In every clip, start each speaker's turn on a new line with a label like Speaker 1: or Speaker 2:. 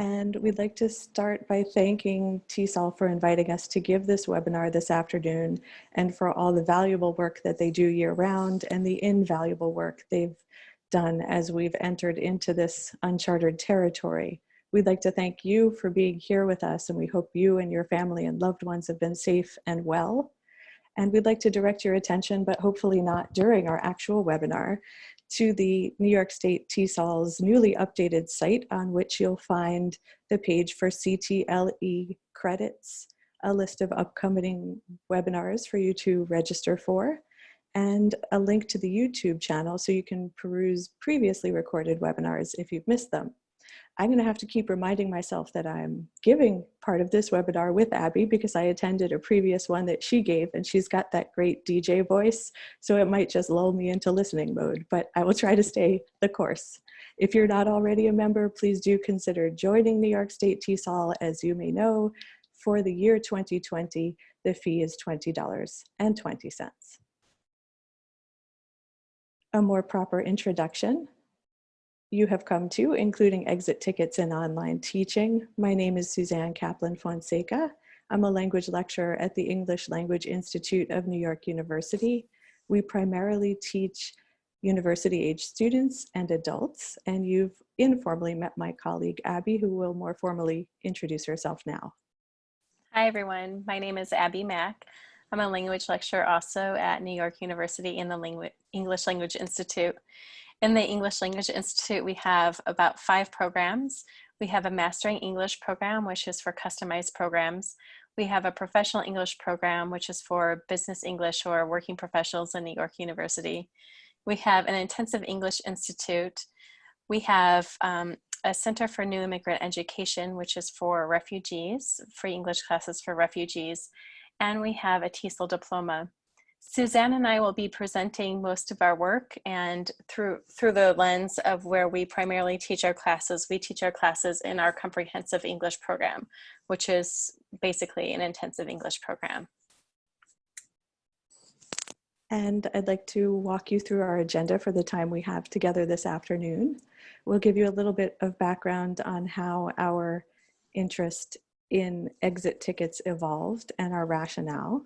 Speaker 1: And we'd like to start by thanking Seesaw for inviting us to give this webinar this afternoon and for all the valuable work that they do year-round and the invaluable work they've done as we've entered into this uncharted territory. We'd like to thank you for being here with us, and we hope you and your family and loved ones have been safe and well. And we'd like to direct your attention, but hopefully not during our actual webinar, to the New York State TESOL's newly updated site, on which you'll find the page for CTLE credits, a list of upcoming webinars for you to register for, and a link to the YouTube channel so you can peruse previously recorded webinars if you've missed them. I'm going to have to keep reminding myself that I'm giving part of this webinar with Abby because I attended a previous one that she gave, and she's got that great DJ voice, so it might just lull me into listening mode, but I will try to stay the course. If you're not already a member, please do consider joining New York State TESOL. As you may know, for the year 2020, the fee is $20.20. A more proper introduction you have come to, including exit tickets and online teaching. My name is Suzanne Kaplan-Fonseca. I'm a language lecturer at the English Language Institute of New York University. We primarily teach university-age students and adults, and you've informally met my colleague Abby, who will more formally introduce herself now.
Speaker 2: Hi everyone, my name is Abby Mack. I'm a language lecturer also at New York University in the English Language Institute. In the English Language Institute, we have about 5 programs. We have a Mastering English program, which is for customized programs. We have a Professional English program, which is for business English or working professionals in New York University. We have an Intensive English Institute. We have a Center for New Immigrant Education, which is for refugees, free English classes for refugees. And we have a TESOL diploma. Suzanne and I will be presenting most of our work, and through the lens of where we primarily teach our classes. We teach our classes in our comprehensive English program, which is basically an intensive English program.
Speaker 1: And I'd like to walk you through our agenda for the time we have together this afternoon. We'll give you a little bit of background on how our interest in exit tickets evolved and our rationale.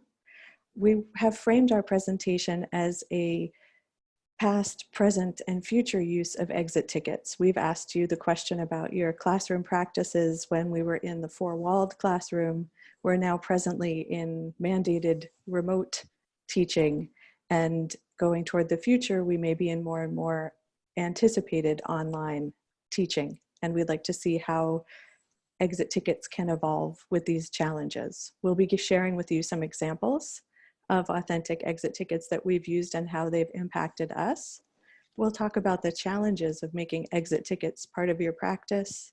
Speaker 1: We have framed our presentation as a past, present, and future use of exit tickets. We've asked you the question about your classroom practices when we were in the four-walled classroom. We're now presently in mandated remote teaching, and going toward the future, we may be in more and more anticipated online teaching. And we'd like to see how exit tickets can evolve with these challenges. We'll be sharing with you some examples of authentic exit tickets that we've used and how they've impacted us. We'll talk about the challenges of making exit tickets part of your practice,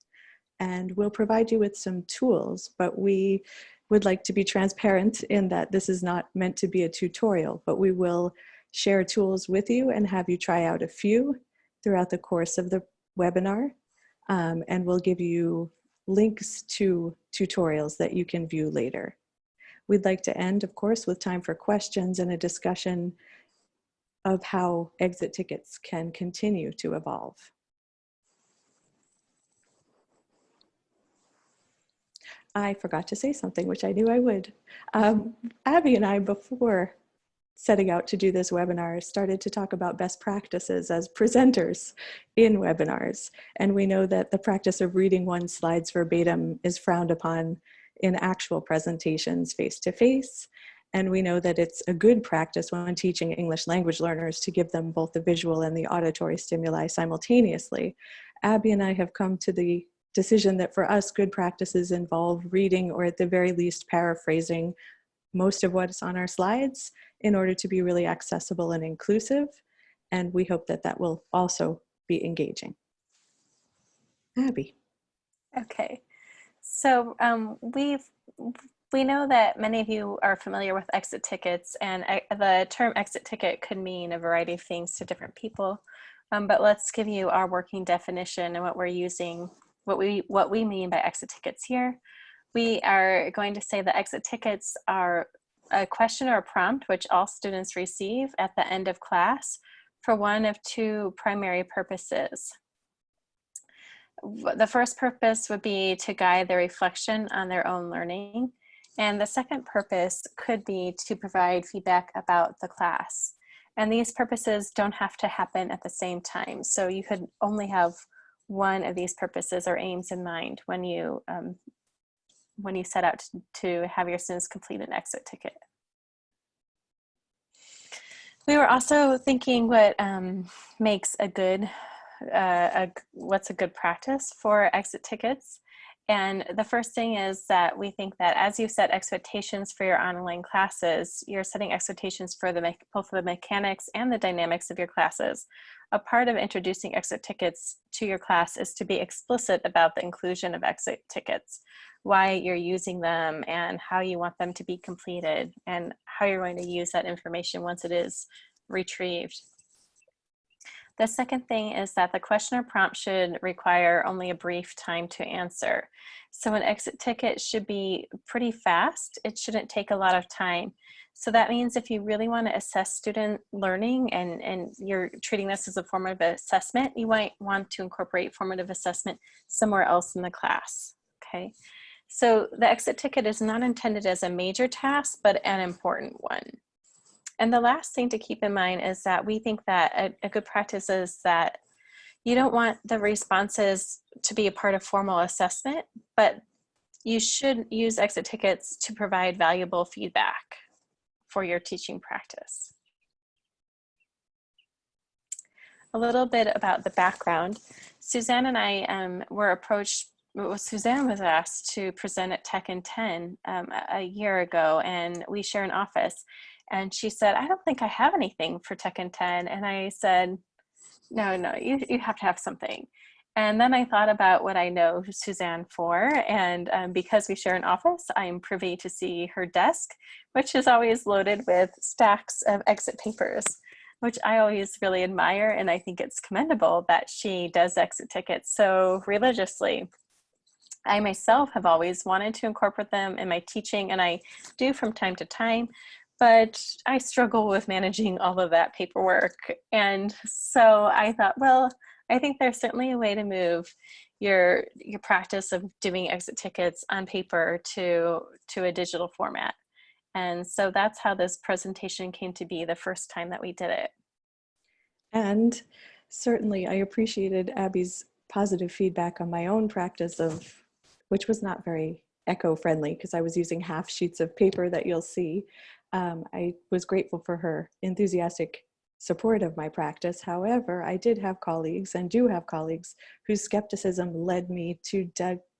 Speaker 1: and we'll provide you with some tools, but we would like to be transparent in that this is not meant to be a tutorial, but we will share tools with you and have you try out a few throughout the course of the webinar, and we'll give you links to tutorials that you can view later. We'd like to end, of course, with time for questions and a discussion of how exit tickets can continue to evolve. I forgot to say something, which I knew I would. Abby and I, before setting out to do this webinar, started to talk about best practices as presenters in webinars. And we know that the practice of reading one's slides verbatim is frowned upon in actual presentations face-to-face. And we know that it's a good practice when teaching English language learners to give them both the visual and the auditory stimuli simultaneously. Abby and I have come to the decision that for us, good practices involve reading, or at the very least paraphrasing, most of what's on our slides in order to be really accessible and inclusive. And we hope that that will also be engaging. Abby.
Speaker 2: Okay. So we know that many of you are familiar with exit tickets, and the term exit ticket could mean a variety of things to different people. But let's give you our working definition and what we're using, what we mean by exit tickets here. We are going to say that exit tickets are a question or a prompt which all students receive at the end of class for one of 2 primary purposes. The first purpose would be to guide their reflection on their own learning. And the second purpose could be to provide feedback about the class. And these purposes don't have to happen at the same time. So you could only have one of these purposes or aims in mind when you set out to have your students complete an exit ticket. We were also thinking what makes a good, what's a good practice for exit tickets. And the first thing is that we think that as you set expectations for your online classes, you're setting expectations for both the mechanics and the dynamics of your classes. A part of introducing exit tickets to your class is to be explicit about the inclusion of exit tickets, why you're using them and how you want them to be completed and how you're going to use that information once it is retrieved. The second thing is that the question or prompt should require only a brief time to answer. So an exit ticket should be pretty fast. It shouldn't take a lot of time. So that means if you really want to assess student learning and you're treating this as a form of assessment, you might want to incorporate formative assessment somewhere else in the class, okay? So the exit ticket is not intended as a major task, but an important one. And the last thing to keep in mind is that we think that a good practice is that you don't want the responses to be a part of formal assessment, but you should use exit tickets to provide valuable feedback for your teaching practice. A little bit about the background. Suzanne and I were approached. Suzanne was asked to present at Tech in 10 a year ago, and we share an office. And she said, I don't think I have anything for Tech in 10. And I said, no, you have to have something. And then I thought about what I know Suzanne for, and because we share an office, I'm privy to see her desk, which is always loaded with stacks of exit papers, which I always really admire, and I think it's commendable that she does exit tickets so religiously. I myself have always wanted to incorporate them in my teaching, and I do from time to time, but I struggle with managing all of that paperwork. And so I thought, well, I think there's certainly a way to move your practice of doing exit tickets on paper to a digital format. And so that's how this presentation came to be the first time that we did it.
Speaker 1: And certainly I appreciated Abby's positive feedback on my own practice which was not very eco-friendly because I was using half sheets of paper that you'll see. I was grateful for her enthusiastic support of my practice. However, I did have colleagues and do have colleagues whose skepticism led me to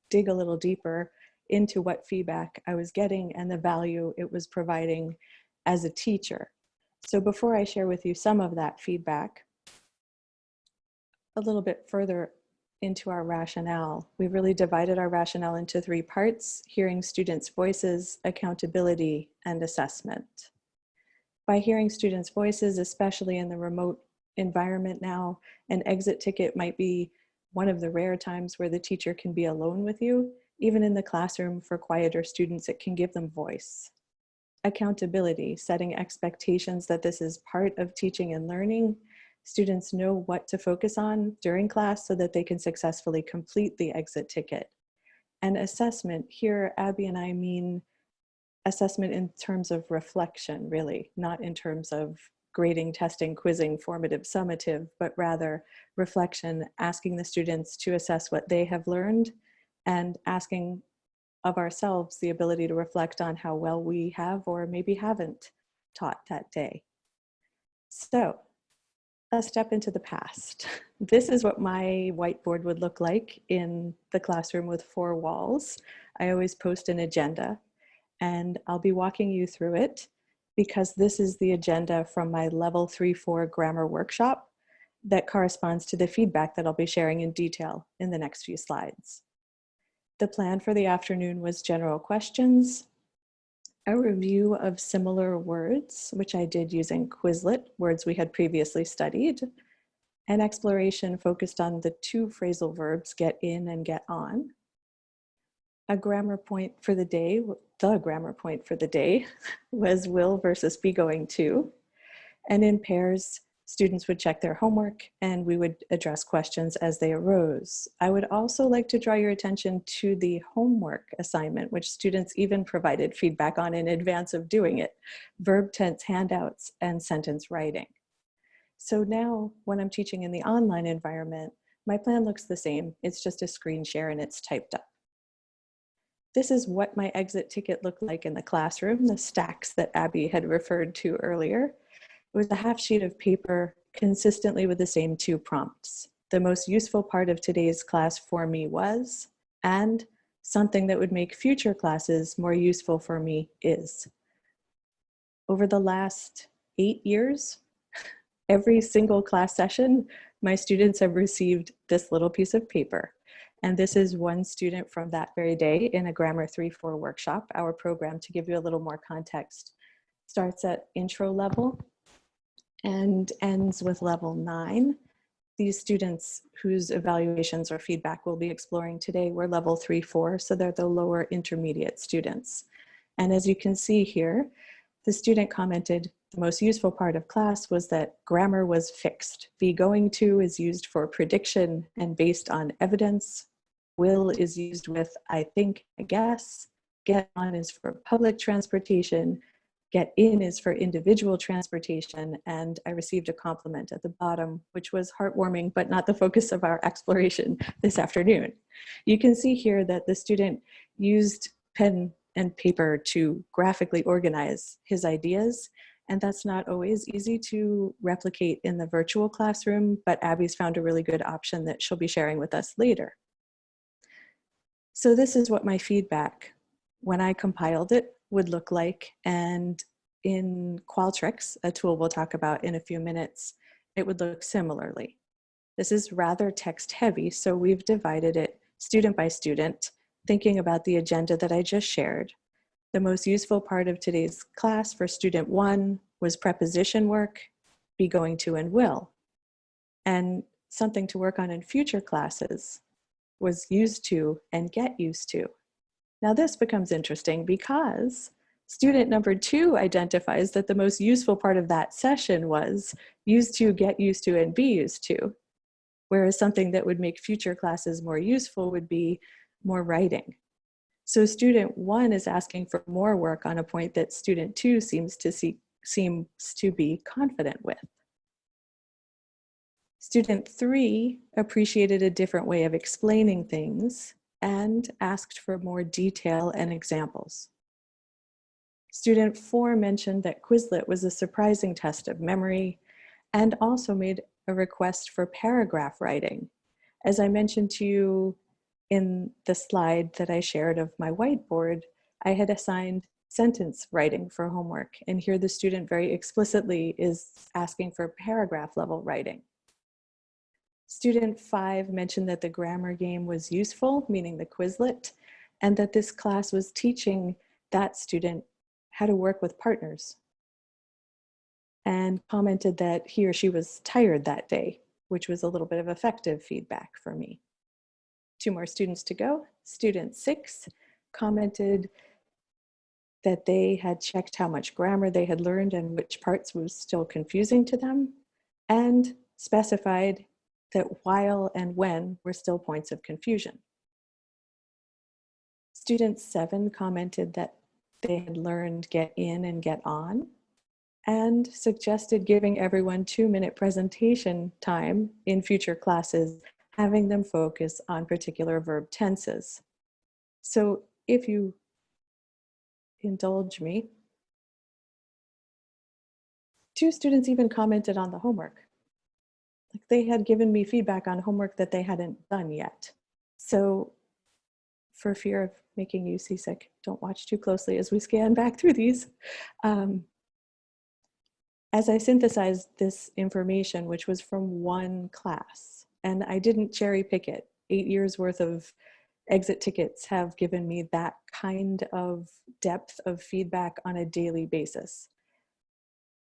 Speaker 1: dig a little deeper into what feedback I was getting and the value it was providing as a teacher. So before I share with you some of that feedback, a little bit further into our rationale, we really divided our rationale into 3 parts: hearing students' voices, accountability, and assessment. By hearing students' voices, especially in the remote environment now, an exit ticket might be one of the rare times where the teacher can be alone with you. Even in the classroom for quieter students, it can give them voice. Accountability, setting expectations that this is part of teaching and learning. Students know what to focus on during class so that they can successfully complete the exit ticket. And assessment, here Abby and I mean assessment in terms of reflection, really, not in terms of grading, testing, quizzing, formative, summative, but rather reflection, asking the students to assess what they have learned and asking of ourselves the ability to reflect on how well we have or maybe haven't taught that day. So, a step into the past. This is what my whiteboard would look like in the classroom with 4 walls. I always post an agenda, and I'll be walking you through it because this is the agenda from my level 3-4 grammar workshop that corresponds to the feedback that I'll be sharing in detail in the next few slides. The plan for the afternoon was general questions, a review of similar words, which I did using Quizlet, words we had previously studied, an exploration focused on the 2 phrasal verbs, get in and get on, a grammar point for the day, the grammar point for the day was will versus be going to, and in pairs, Students would check their homework and we would address questions as they arose. I would also like to draw your attention to the homework assignment, which students even provided feedback on in advance of doing it: verb tense handouts and sentence writing. So now when I'm teaching in the online environment, my plan looks the same. It's just a screen share and it's typed up. This is what my exit ticket looked like in the classroom, the stacks that Abby had referred to earlier. It was a half sheet of paper consistently with the same 2 prompts. The most useful part of today's class for me was, and something that would make future classes more useful for me is. Over the last 8 years, every single class session, my students have received this little piece of paper. And this is one student from that very day in a Grammar 3-4 workshop. Our program, to give you a little more context, starts at intro level and ends with level 9. These students whose evaluations or feedback we'll be exploring today were level 3-4, so they're the lower intermediate students. And as you can see here, the student commented, the most useful part of class was that grammar was fixed. Be going to is used for prediction and based on evidence. Will is used with I think, I guess. Get on is for public transportation. Get in is for individual transportation. And I received a compliment at the bottom, which was heartwarming, but not the focus of our exploration this afternoon. You can see here that the student used pen and paper to graphically organize his ideas. And that's not always easy to replicate in the virtual classroom, but Abby's found a really good option that she'll be sharing with us later. So this is what my feedback, when I compiled it, would look like. And in Qualtrics, a tool we'll talk about in a few minutes, it would look similarly. This is rather text heavy, so we've divided it student by student, thinking about the agenda that I just shared. The most useful part of today's class for student 1 was preposition work, be going to and will. And something to work on in future classes was used to and get used to. Now this becomes interesting because student number 2 identifies that the most useful part of that session was used to, get used to, and be used to. Whereas something that would make future classes more useful would be more writing. So student 1 is asking for more work on a point that student 2 seems to be confident with. Student 3 appreciated a different way of explaining things and asked for more detail and examples. Student 4 mentioned that Quizlet was a surprising test of memory and also made a request for paragraph writing. As I mentioned to you in the slide that I shared of my whiteboard, I had assigned sentence writing for homework, and here the student very explicitly is asking for paragraph level writing. Student 5 mentioned that the grammar game was useful, meaning the Quizlet, and that this class was teaching that student how to work with partners, and commented that he or she was tired that day, which was a little bit of effective feedback for me. 2 more students to go. Student 6 commented that they had checked how much grammar they had learned and which parts was still confusing to them, and specified that while and when were still points of confusion. Student 7 commented that they had learned get in and get on, and suggested giving everyone 2-minute presentation time in future classes, having them focus on particular verb tenses. So if you indulge me, 2 students even commented on the homework. Like they had given me feedback on homework that they hadn't done yet. So for fear of making you seasick, don't watch too closely as we scan back through these. As I synthesized this information, which was from one class, and I didn't cherry pick it, 8 years worth of exit tickets have given me that kind of depth of feedback on a daily basis.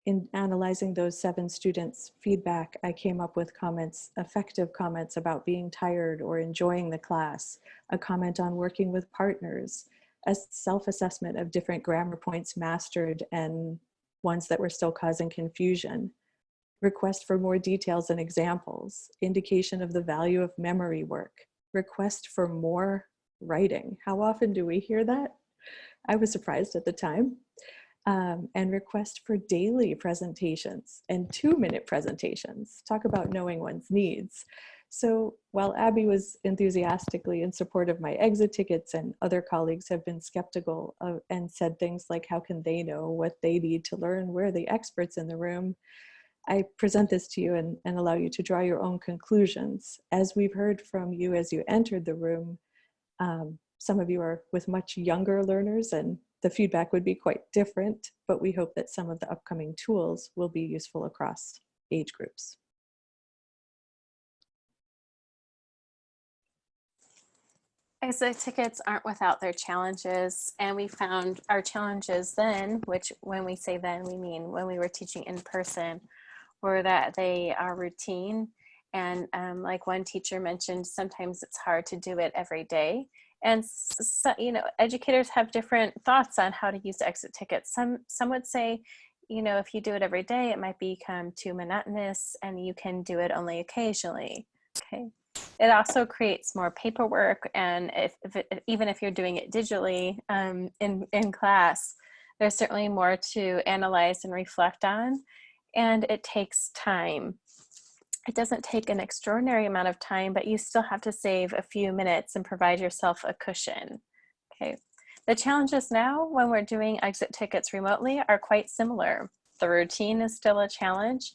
Speaker 1: In analyzing those 7 students' feedback, I came up with comments, effective comments about being tired or enjoying the class, a comment on working with partners, a self-assessment of different grammar points mastered and ones that were still causing confusion. request for more details and examples, indication of the value of memory work, request for more writing. How often do we hear that? I was surprised at the time. And request for daily presentations and 2-minute presentations. Talk about knowing one's needs. So while Abby was enthusiastically in support of my exit tickets, and other colleagues have been skeptical of, and said things like, how can they know what they need to learn? We're the experts in the room. I present this to you and allow you to draw your own conclusions. As we've heard from you as you entered the room, some of you are with much younger learners and the feedback would be quite different, but we hope that some of the upcoming tools will be useful across age groups.
Speaker 2: Exit tickets aren't without their challenges, and we found our challenges then, which when we say then, we mean when we were teaching in person, were that they are routine. And like one teacher mentioned, sometimes it's hard to do it every day. And so, you know, educators have different thoughts on how to use exit tickets. Some would say, you know, if you do it every day, it might become too monotonous and you can do it only occasionally. Okay. It also creates more paperwork, and even if you're doing it digitally in class, there's certainly more to analyze and reflect on, and it takes time. It doesn't take an extraordinary amount of time, but you still have to save a few minutes and provide yourself a cushion. Okay. The challenges now when we're doing exit tickets remotely are quite similar. The routine is still a challenge.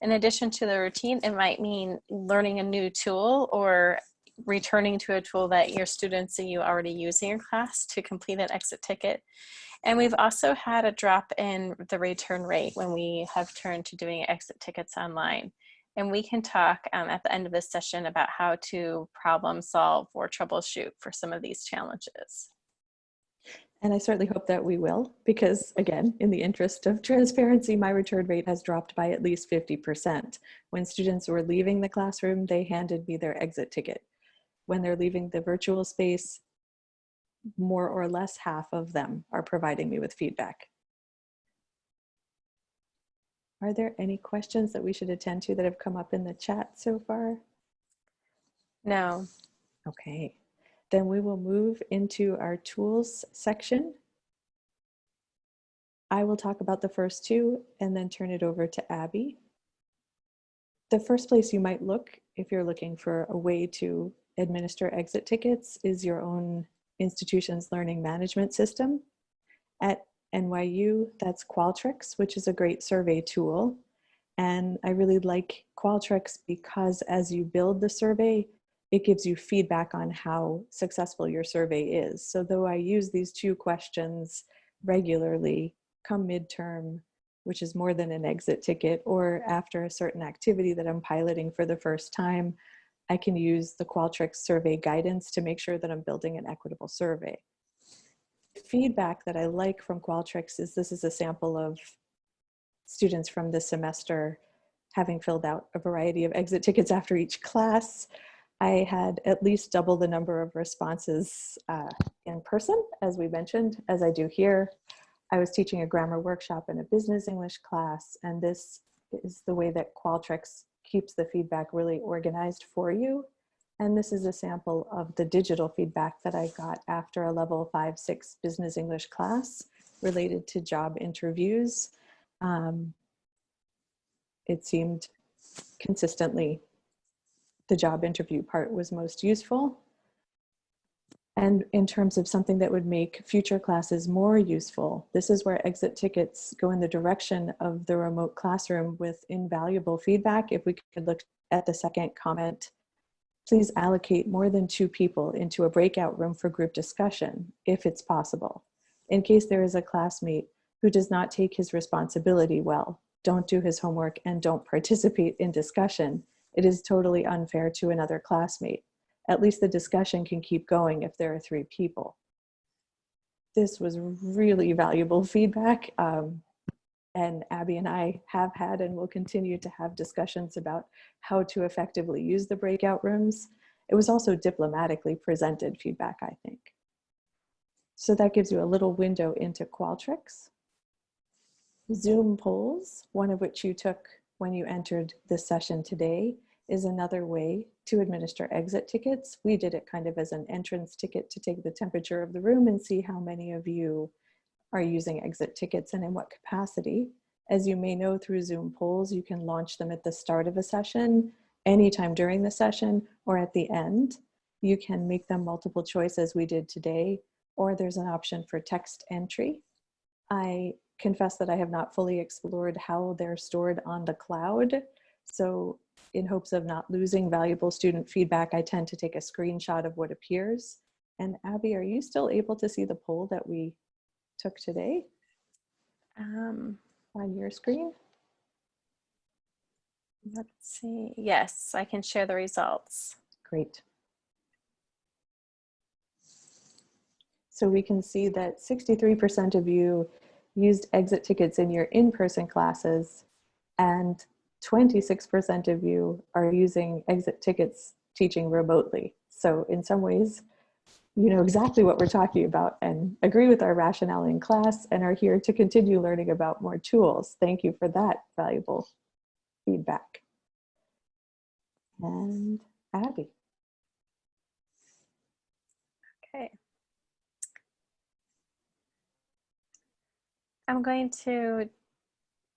Speaker 2: In addition to the routine, it might mean learning a new tool or returning to a tool that your students and you already use in your class to complete an exit ticket. And we've also had a drop in the return rate when we have turned to doing exit tickets online. And we can talk at the end of this session about how to problem solve or troubleshoot for some of these challenges.
Speaker 1: And I certainly hope that we will, because again, in the interest of transparency, my return rate has dropped by at least 50%. When students were leaving the classroom, they handed me their exit ticket. When they're leaving the virtual space, more or less half of them are providing me with feedback. Are there any questions that we should attend to that have come up in the chat so far?
Speaker 2: No.
Speaker 1: Okay. Then we will move into our tools section. I will talk about the first two and then turn it over to Abby. The first place you might look if you're looking for a way to administer exit tickets is your own institution's learning management system. At NYU, that's Qualtrics, which is a great survey tool. And I really like Qualtrics because as you build the survey, it gives you feedback on how successful your survey is. So though I use these 2 questions regularly, come midterm, which is more than an exit ticket, or after a certain activity that I'm piloting for the first time, I can use the Qualtrics survey guidance to make sure that I'm building an equitable survey. Feedback that I like from Qualtrics is this is a sample of students from this semester having filled out a variety of exit tickets after each class. I had at least double the number of responses in person, as we mentioned, as I do here. I was teaching a grammar workshop in a business English class, and this is the way that Qualtrics keeps the feedback really organized for you. And this is a sample of the digital feedback that I got after a level 5-6 business English class related to job interviews. It seemed consistently the job interview part was most useful. And in terms of something that would make future classes more useful, this is where exit tickets go in the direction of the remote classroom with invaluable feedback. If we could look at the second comment, please allocate more than 2 people into a breakout room for group discussion, if it's possible. In case there is a classmate who does not take his responsibility well, don't do his homework, and don't participate in discussion, it is totally unfair to another classmate. At least the discussion can keep going if there are 3 people. This was really valuable feedback. And Abby and I have had and will continue to have discussions about how to effectively use the breakout rooms. It was also diplomatically presented feedback, I think. So that gives you a little window into Qualtrics. Zoom polls, one of which you took when you entered this session today is another way to administer exit tickets. We did it kind of as an entrance ticket to take the temperature of the room and see how many of you are using exit tickets and in what capacity. As you may know, through Zoom polls, you can launch them at the start of a session, anytime during the session, or at the end. You can make them multiple choice as we did today, or there's an option for text entry. I confess that I have not fully explored how they're stored on the cloud. So in hopes of not losing valuable student feedback, I tend to take a screenshot of what appears. And Abby, are you still able to see the poll that we took today on your screen?
Speaker 2: Let's see. Yes, I can share the results.
Speaker 1: Great. So we can see that 63% of you used exit tickets in your in-person classes, and 26% of you are using exit tickets teaching remotely. So in some ways, you know exactly what we're talking about and agree with our rationale in class and are here to continue learning about more tools. Thank you for that valuable feedback. And Abby.
Speaker 2: Okay. I'm going to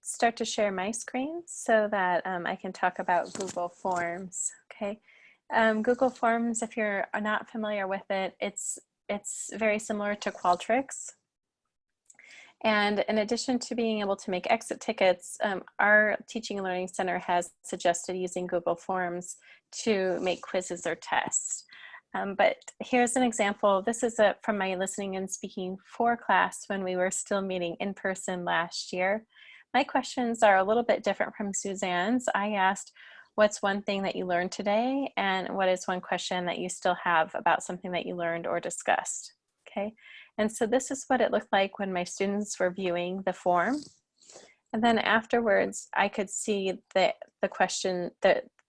Speaker 2: start to share my screen so that I can talk about Google Forms. Okay. Google Forms, if you're not familiar with it, it's very similar to Qualtrics. And in addition to being able to make exit tickets, our Teaching and Learning Center has suggested using Google Forms to make quizzes or tests. But here's an example. This is from my listening and speaking 4 class when we were still meeting in person last year. My questions are a little bit different from Suzanne's. I asked, what's one thing that you learned today? And what is one question that you still have about something that you learned or discussed? Okay. And so this is what it looked like when my students were viewing the form. And then afterwards, I could see the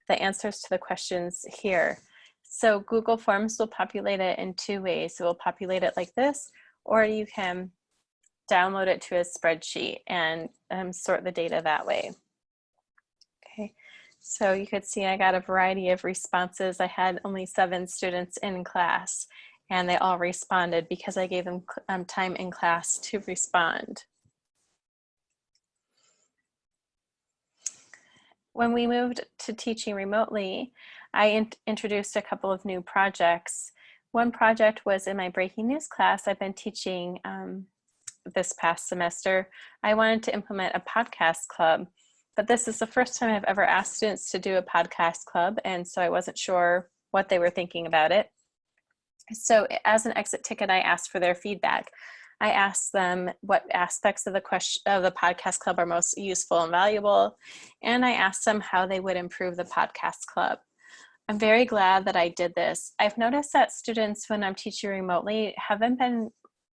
Speaker 2: answers to the questions here. So Google Forms will populate it in 2 ways. It will populate it like this, or you can download it to a spreadsheet and sort the data that way. Okay, so you could see I got a variety of responses. I had only 7 students in class, and they all responded because I gave them time in class to respond. When we moved to teaching remotely, I introduced a couple of new projects. One project was in my breaking news class I've been teaching this past semester. I wanted to implement a podcast club, but this is the first time I've ever asked students to do a podcast club, and so I wasn't sure what they were thinking about it. So as an exit ticket, I asked for their feedback. I asked them what aspects of the podcast club are most useful and valuable, and I asked them how they would improve the podcast club. I'm very glad that I did this. I've noticed that students, when I'm teaching remotely, haven't been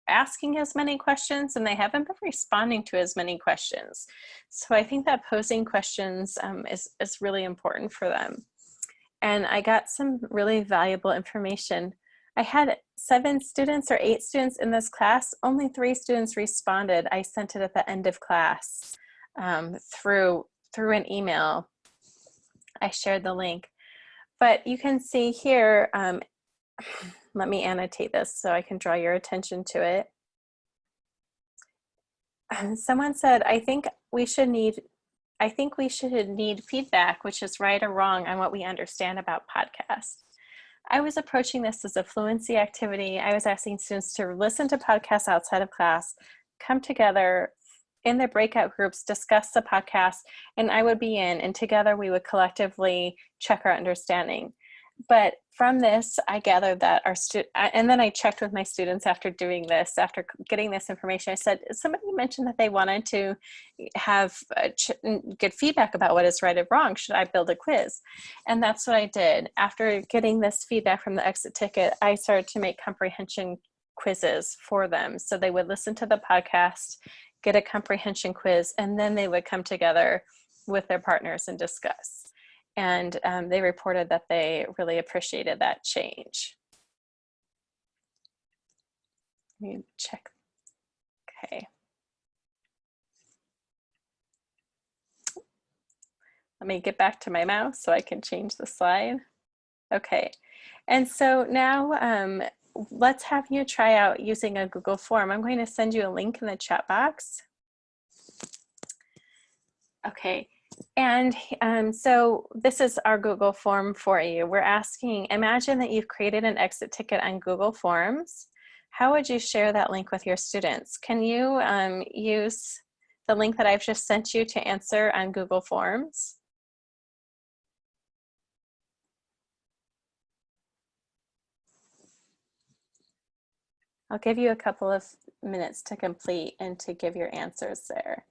Speaker 2: asking as many questions, and they haven't been responding to as many questions. So I think that posing questions is really important for them. And I got some really valuable information. I had 7 students or 8 students in this class. Only 3 students responded. I sent it at the end of class through an email. I shared the link. But you can see here, let me annotate this so I can draw your attention to it. Someone said, I think we should need feedback, which is right or wrong on what we understand about podcasts. I was approaching this as a fluency activity. I was asking students to listen to podcasts outside of class, come together in their breakout groups, discuss the podcast, and I would be in, and together we would collectively check our understanding. But from this, I gathered that and then I checked with my students after doing this, after getting this information. I said, somebody mentioned that they wanted to have get feedback about what is right or wrong. Should I build a quiz? And that's what I did. After getting this feedback from the exit ticket, I started to make comprehension quizzes for them. So they would listen to the podcast, get a comprehension quiz, and then they would come together with their partners and discuss. And they reported that they really appreciated that change. Let me check. Okay. Let me get back to my mouse so I can change the slide. Okay, and so now let's have you try out using a Google form. I'm going to send you a link in the chat box. Okay, and so this is our Google form for you. We're asking, imagine that you've created an exit ticket on Google Forms. How would you share that link with your students? Can you use the link that I've just sent you to answer on Google Forms? I'll give you a couple of minutes to complete and to give your answers there.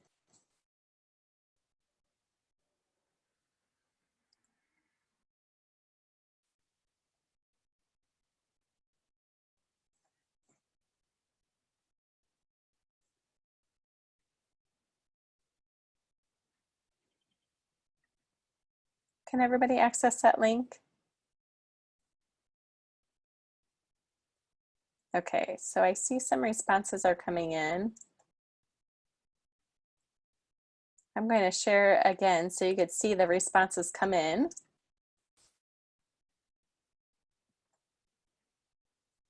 Speaker 2: Can everybody access that link? Okay, so I see some responses are coming in. I'm going to share again so you could see the responses come in.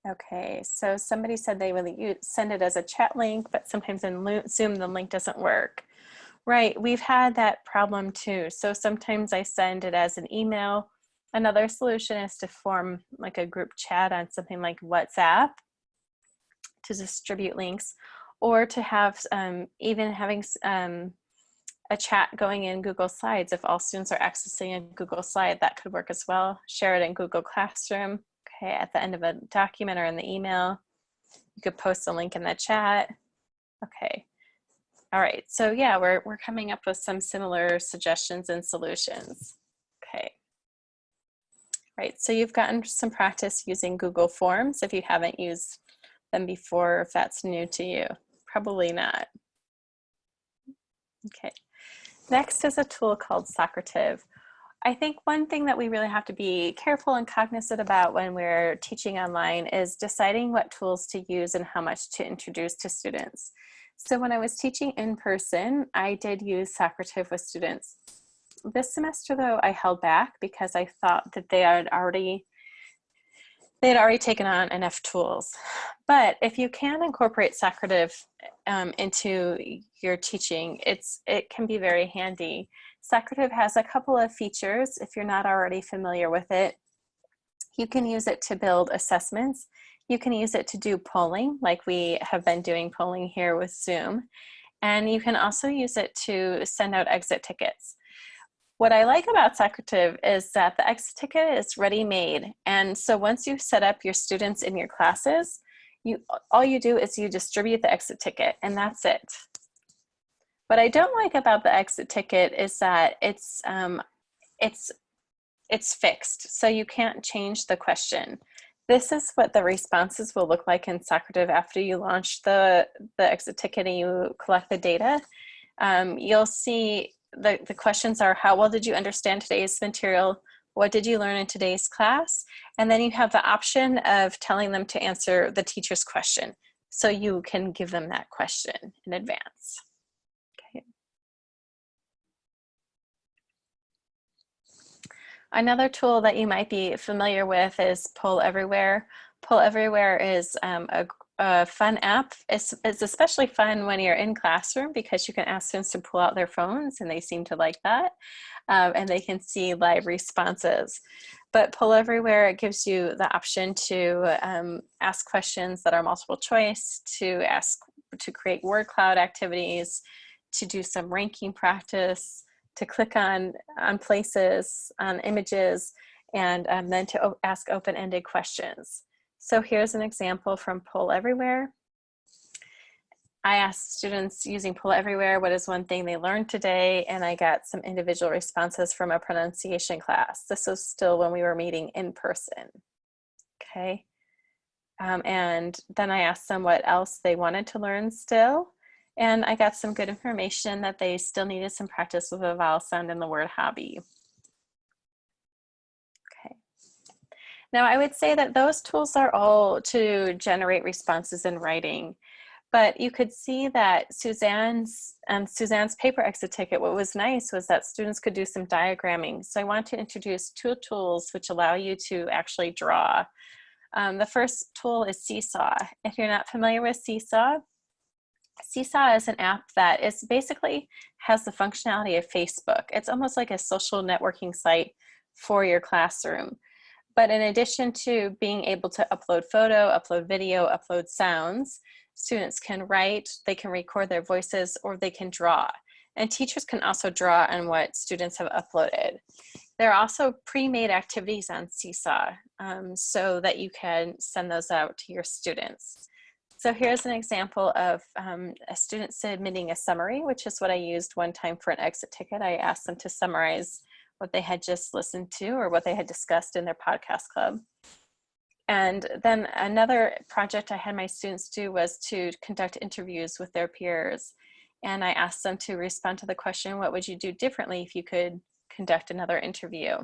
Speaker 2: Okay, so somebody said they would send it as a chat link, but sometimes in Zoom the link doesn't work. Right, we've had that problem too. So sometimes I send it as an email. Another solution is to form like a group chat on something like WhatsApp to distribute links, or to have even having a chat going in Google Slides. If all students are accessing a Google Slide, that could work as well. Share it in Google Classroom, okay, at the end of a document or in the email. You could post a link in the chat. Okay, all right, so yeah, we're coming up with some similar suggestions and solutions. Okay, right, so you've gotten some practice using Google Forms if you haven't used them before, if that's new to you. Probably not. Okay, next is a tool called Socrative. I think one thing that we really have to be careful and cognizant about when we're teaching online is deciding what tools to use and how much to introduce to students. So when I was teaching in person, I did use Socrative with students. This semester though, I held back because I thought that they had already taken on enough tools. But if you can incorporate Socrative into your teaching, it can be very handy. Socrative has a couple of features if you're not already familiar with it. You can use it to build assessments. You can use it to do polling, like we have been doing polling here with Zoom. And you can also use it to send out exit tickets. What I like about Socrative is that the exit ticket is ready-made. And so once you set up your students in your classes, all you do is you distribute the exit ticket, and that's it. What I don't like about the exit ticket is that it's fixed, so you can't change the question. This is what the responses will look like in Socrative after you launch the exit ticket and you collect the data. You'll see the questions are, how well did you understand today's material? What did you learn in today's class? And then you have the option of telling them to answer the teacher's question. So you can give them that question in advance. Okay. Another tool that you might be familiar with is Poll Everywhere. Poll Everywhere is a fun app. It's especially fun when you're in classroom because you can ask students to pull out their phones and they seem to like that. And they can see live responses. But Poll Everywhere, it gives you the option to ask questions that are multiple choice, to create word cloud activities, to do some ranking practice, to click on places, on images, and then to ask open-ended questions. So here's an example from Poll Everywhere. I asked students using Poll Everywhere, what is one thing they learned today? And I got some individual responses from a pronunciation class. This was still when we were meeting in person, okay? And then I asked them what else they wanted to learn still. And I got some good information that they still needed some practice with a vowel sound in the word hobby. Okay. Now I would say that those tools are all to generate responses in writing. But you could see that Suzanne's paper exit ticket, what was nice was that students could do some diagramming. So I want to introduce two tools which allow you to actually draw. The first tool is Seesaw. If you're not familiar with Seesaw, Seesaw is an app that is basically has the functionality of Facebook. It's almost like a social networking site for your classroom. But in addition to being able to upload photo, upload video, upload sounds, students can write, they can record their voices, or they can draw. And teachers can also draw on what students have uploaded. There are also pre-made activities on Seesaw so that you can send those out to your students. So here's an example of a student submitting a summary, which is what I used one time for an exit ticket. I asked them to summarize what they had just listened to or what they had discussed in their podcast club. And then another project I had my students do was to conduct interviews with their peers. And I asked them to respond to the question, what would you do differently if you could conduct another interview?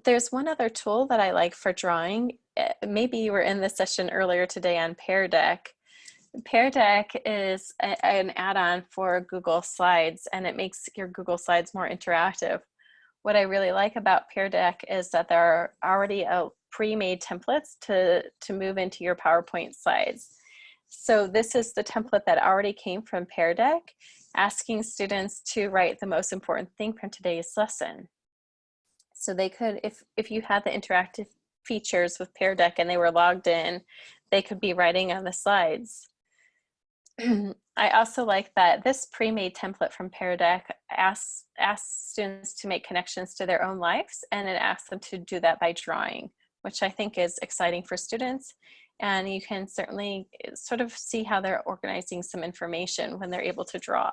Speaker 2: There's one other tool that I like for drawing. Maybe you were in this session earlier today on PairDeck. PairDeck is an add-on for Google Slides, and it makes your Google Slides more interactive. What I really like about PairDeck is that there are already pre-made templates to move into your PowerPoint slides. So this is the template that already came from PairDeck, asking students to write the most important thing from today's lesson. So they could, if you had the interactive features with PairDeck and they were logged in, they could be writing on the slides. I also like that this pre-made template from Paradec asks students to make connections to their own lives, and it asks them to do that by drawing, which I think is exciting for students. And you can certainly sort of see how they're organizing some information when they're able to draw.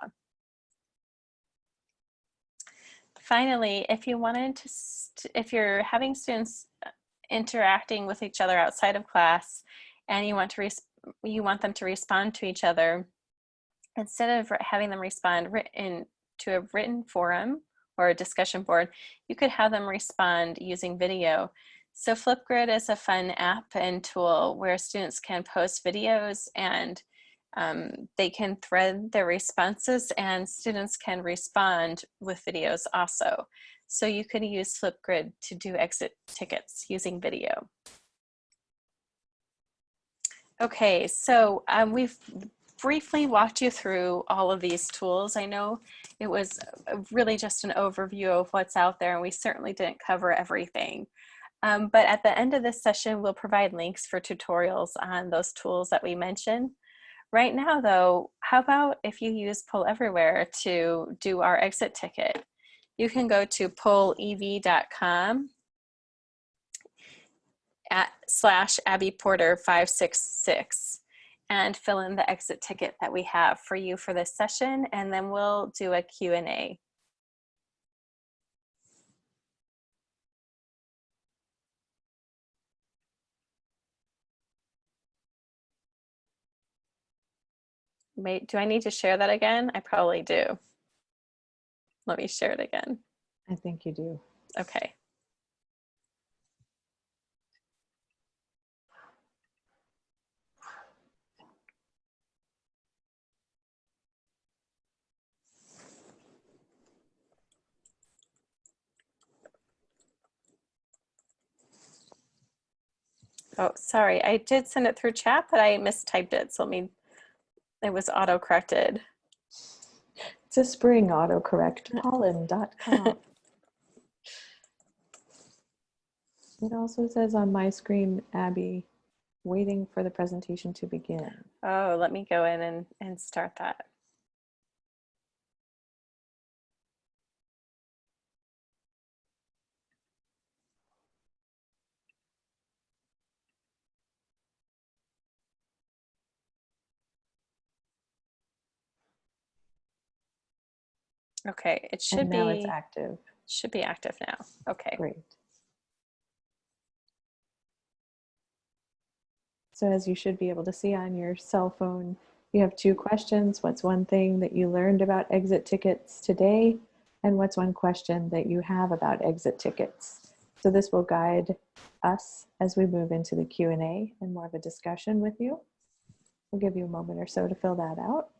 Speaker 2: Finally, if you wanted to, if you're having students interacting with each other outside of class, and you want them to respond to each other, instead of having them respond to a written forum or a discussion board, you could have them respond using video. So Flipgrid is a fun app and tool where students can post videos and they can thread their responses, and students can respond with videos also. So you could use Flipgrid to do exit tickets using video. Okay, so we've briefly walked you through all of these tools. I know it was really just an overview of what's out there, and we certainly didn't cover everything. But at the end of this session, we'll provide links for tutorials on those tools that we mentioned. Right now, though, how about if you use Poll Everywhere to do our exit ticket? You can go to pollev.com /AbbyPorter566 and fill in the exit ticket that we have for you for this session, and then we'll do a Q&A. Wait, do I need to share that again? I probably do. Let me share it again.
Speaker 1: I think you do.
Speaker 2: Okay. Oh, sorry, I did send it through chat, but I mistyped it. So it was auto-corrected.
Speaker 1: It's a spring autocorrect, pollen.com. It also says on my screen, Abby, waiting for the presentation to begin.
Speaker 2: Oh, let me go in and start that. Okay, it should be.
Speaker 1: And now it's active.
Speaker 2: Should be active now. Okay.
Speaker 1: Great. So as you should be able to see on your cell phone, you have two questions. What's one thing that you learned about exit tickets today? And what's one question that you have about exit tickets? So this will guide us as we move into the Q&A and more of a discussion with you. We'll give you a moment or so to fill that out.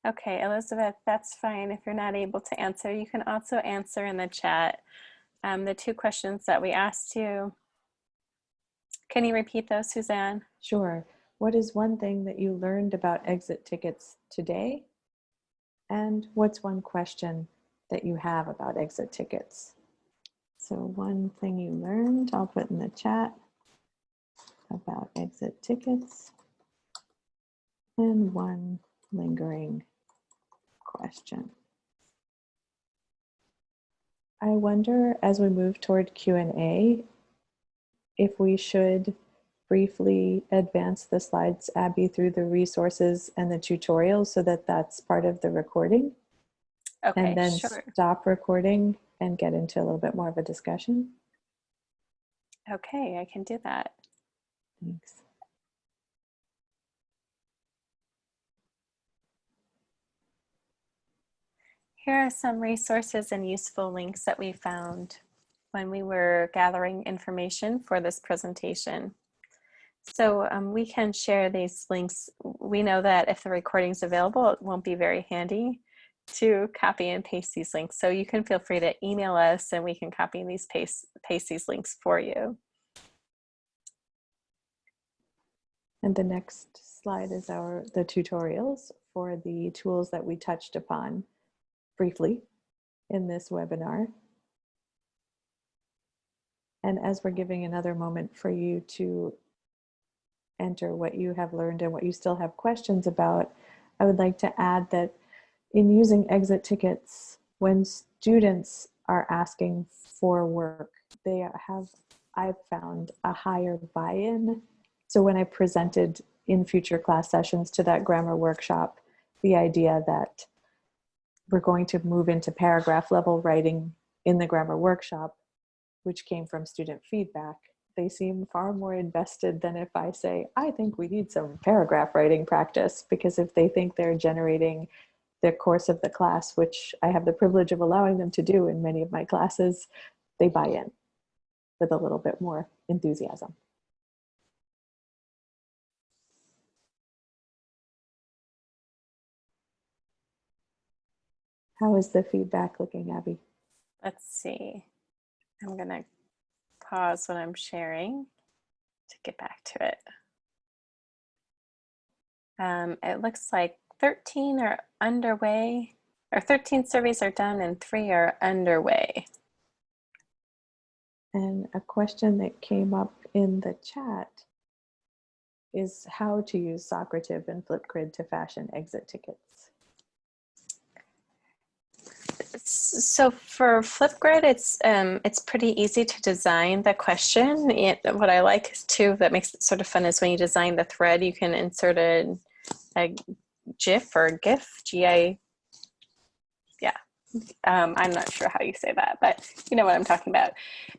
Speaker 2: Okay, Elizabeth, that's fine. If you're not able to answer, you can also answer in the chat the 2 questions that we asked you. Can you repeat those, Suzanne?
Speaker 1: Sure. What is one thing that you learned about exit tickets today? And what's one question that you have about exit tickets? So one thing you learned, I'll put in the chat about exit tickets, and one lingering question. I wonder, as we move toward Q&A, if we should briefly advance the slides, Abby, through the resources and the tutorials so that that's part of the recording.
Speaker 2: Okay,
Speaker 1: and then
Speaker 2: sure.
Speaker 1: stop recording and get into a little bit more of a discussion.
Speaker 2: Okay, I can do that.
Speaker 1: Thanks.
Speaker 2: Here are some resources and useful links that we found when we were gathering information for this presentation. So we can share these links. We know that if the recording is available, it won't be very handy to copy and paste these links. So you can feel free to email us and we can copy and paste these links for you.
Speaker 1: And the next slide is the tutorials for the tools that we touched upon briefly in this webinar. And as we're giving another moment for you to enter what you have learned and what you still have questions about, I would like to add that in using exit tickets, when students are asking for work, I've found a higher buy-in. So when I presented in future class sessions to that grammar workshop, the idea that we're going to move into paragraph level writing in the grammar workshop, which came from student feedback, they seem far more invested than if I say, I think we need some paragraph writing practice, because if they think they're generating the course of the class, which I have the privilege of allowing them to do in many of my classes, they buy in with a little bit more enthusiasm. How is the feedback looking, Abby?
Speaker 2: Let's see. I'm going to pause what I'm sharing to get back to it. It looks like 13 are underway, or 13 surveys are done and 3 are underway.
Speaker 1: And a question that came up in the chat is how to use Socrative and Flipgrid to fashion exit tickets.
Speaker 2: So for Flipgrid, it's pretty easy to design the question. What I like too that makes it sort of fun is when you design the thread, you can insert a GIF or GIF, G-I, yeah. I'm not sure how you say that, but you know what I'm talking about.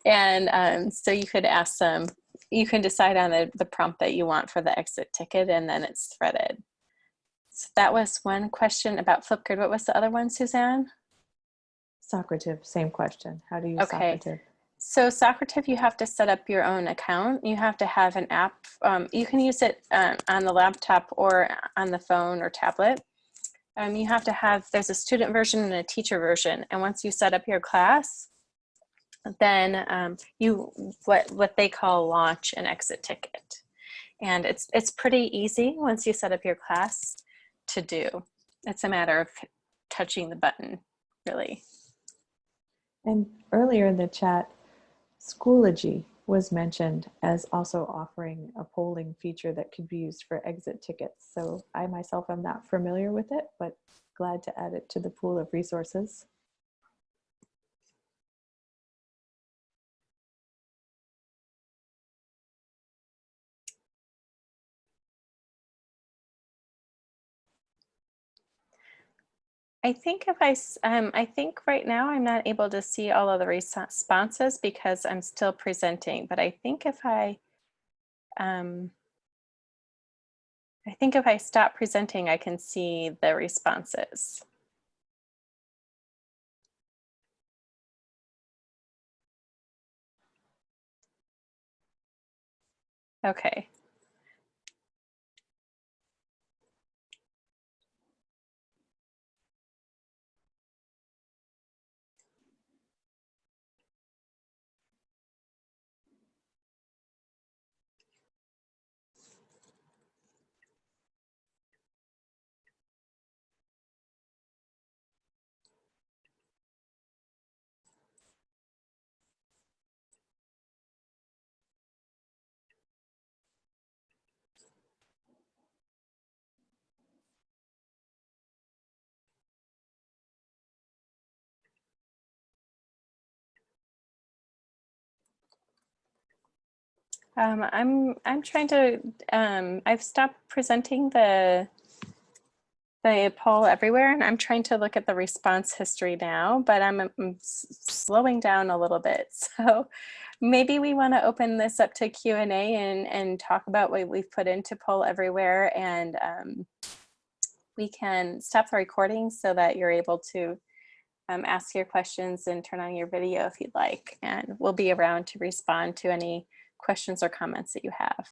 Speaker 2: And so you could ask them, you can decide on the prompt that you want for the exit ticket, and then it's threaded. So that was one question about Flipgrid. What was the other one, Suzanne?
Speaker 1: Socrative, same question. How to use Socrative?
Speaker 2: So Socrative, you have to set up your own account. You have to have an app. You can use it on the laptop or on the phone or tablet. You have to have, there's a student version and a teacher version. And once you set up your class, then what they call launch an exit ticket. And it's pretty easy once you set up your class to do. It's a matter of touching the button, really.
Speaker 1: And earlier in the chat, Schoology was mentioned as also offering a polling feature that could be used for exit tickets. So I myself am not familiar with it, but glad to add it to the pool of resources.
Speaker 2: I think if I think right now I'm not able to see all of the responses because I'm still presenting, but um, I think if I stop presenting, I can see the responses. Okay. I'm trying to I've stopped presenting the poll everywhere, and I'm trying to look at the response history now, but I'm slowing down a little bit. So maybe we want to open this up to Q&A and talk about what we've put into poll everywhere, and we can stop the recording so that you're able to ask your questions and turn on your video if you'd like, and we'll be around to respond to any questions or comments that you have.